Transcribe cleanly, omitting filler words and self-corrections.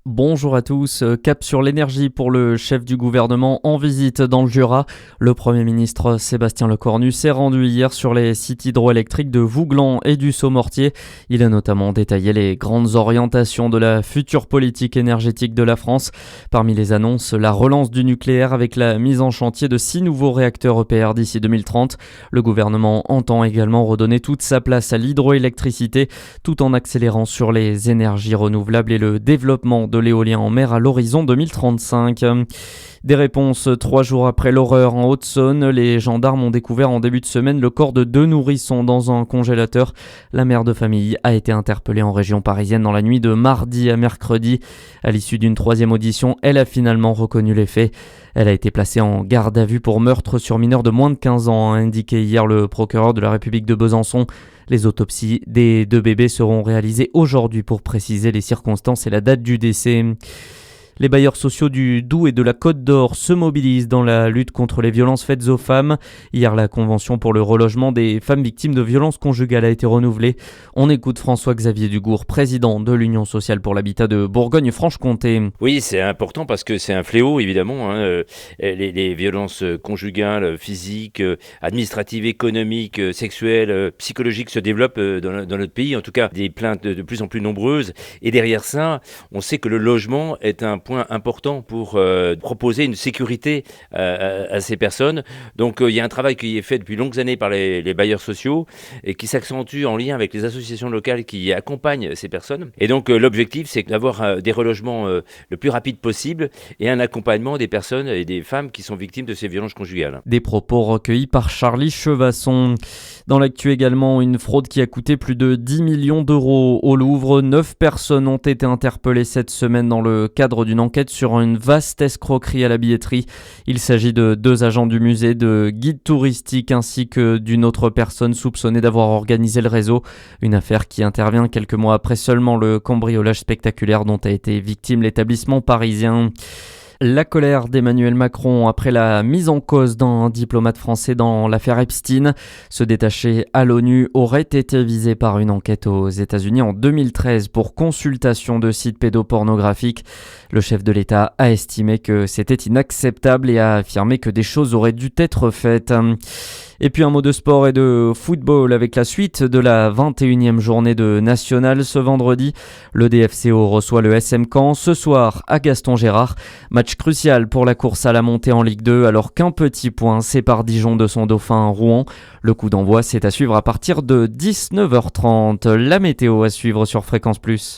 Bonjour à tous, cap sur l'énergie pour le chef du gouvernement en visite dans le Jura. Le Premier ministre Sébastien Lecornu s'est rendu hier sur les sites hydroélectriques de Vouglan et du Saumortier. Il a notamment détaillé les grandes orientations de la future politique énergétique de la France. Parmi les annonces, la relance du nucléaire avec la mise en chantier de 6 nouveaux réacteurs EPR d'ici 2030. Le gouvernement entend également redonner toute sa place à l'hydroélectricité tout en accélérant sur les énergies renouvelables et le développement de l'éolien en mer à l'horizon 2035. Des réponses 3 jours après l'horreur en Haute-Saône. Les gendarmes ont découvert en début de semaine le corps de 2 nourrissons dans un congélateur. La mère de famille a été interpellée en région parisienne dans la nuit de mardi à mercredi. À l'issue d'une 3e audition, elle a finalement reconnu les faits. Elle a été placée en garde à vue pour meurtre sur mineur de moins de 15 ans, a indiqué hier le procureur de la République de Besançon. Les autopsies des 2 bébés seront réalisées aujourd'hui pour préciser les circonstances et la date du décès. Les bailleurs sociaux du Doubs et de la Côte d'Or se mobilisent dans la lutte contre les violences faites aux femmes. Hier, la convention pour le relogement des femmes victimes de violences conjugales a été renouvelée. On écoute François-Xavier Dugour, président de l'Union sociale pour l'habitat de Bourgogne-Franche-Comté. Oui, c'est important parce que c'est un fléau, évidemment. Les violences conjugales, physiques, administratives, économiques, sexuelles, psychologiques se développent dans notre pays. En tout cas, des plaintes de plus en plus nombreuses. Et derrière ça, on sait que le logement est un point important pour proposer une sécurité à ces personnes. Donc il y a un travail qui est fait depuis longues années par les bailleurs sociaux et qui s'accentue en lien avec les associations locales qui accompagnent ces personnes. Et donc l'objectif, c'est d'avoir des relogements le plus rapide possible et un accompagnement des personnes et des femmes qui sont victimes de ces violences conjugales. Des propos recueillis par Charlie Chevasson. Dans l'actu également, une fraude qui a coûté plus de 10 millions d'euros au Louvre. 9 personnes ont été interpellées cette semaine dans le cadre d'une enquête sur une vaste escroquerie à la billetterie. Il s'agit de 2 agents du musée, de guides touristiques ainsi que d'une autre personne soupçonnée d'avoir organisé le réseau. Une affaire qui intervient quelques mois après seulement le cambriolage spectaculaire dont a été victime l'établissement parisien. La colère d'Emmanuel Macron après la mise en cause d'un diplomate français dans l'affaire Epstein. Ce détaché à l'ONU aurait été visé par une enquête aux États-Unis en 2013 pour consultation de sites pédopornographiques. Le chef de l'État a estimé que c'était inacceptable et a affirmé que des choses auraient dû être faites. Et puis un mot de sport et de football avec la suite de la 21e journée de National ce vendredi. Le DFCO reçoit le SM Caen ce soir à Gaston Gérard. Match crucial pour la course à la montée en Ligue 2 alors qu'un petit point sépare Dijon de son dauphin Rouen. Le coup d'envoi c'est à suivre à partir de 19h30. La météo à suivre sur Fréquence Plus.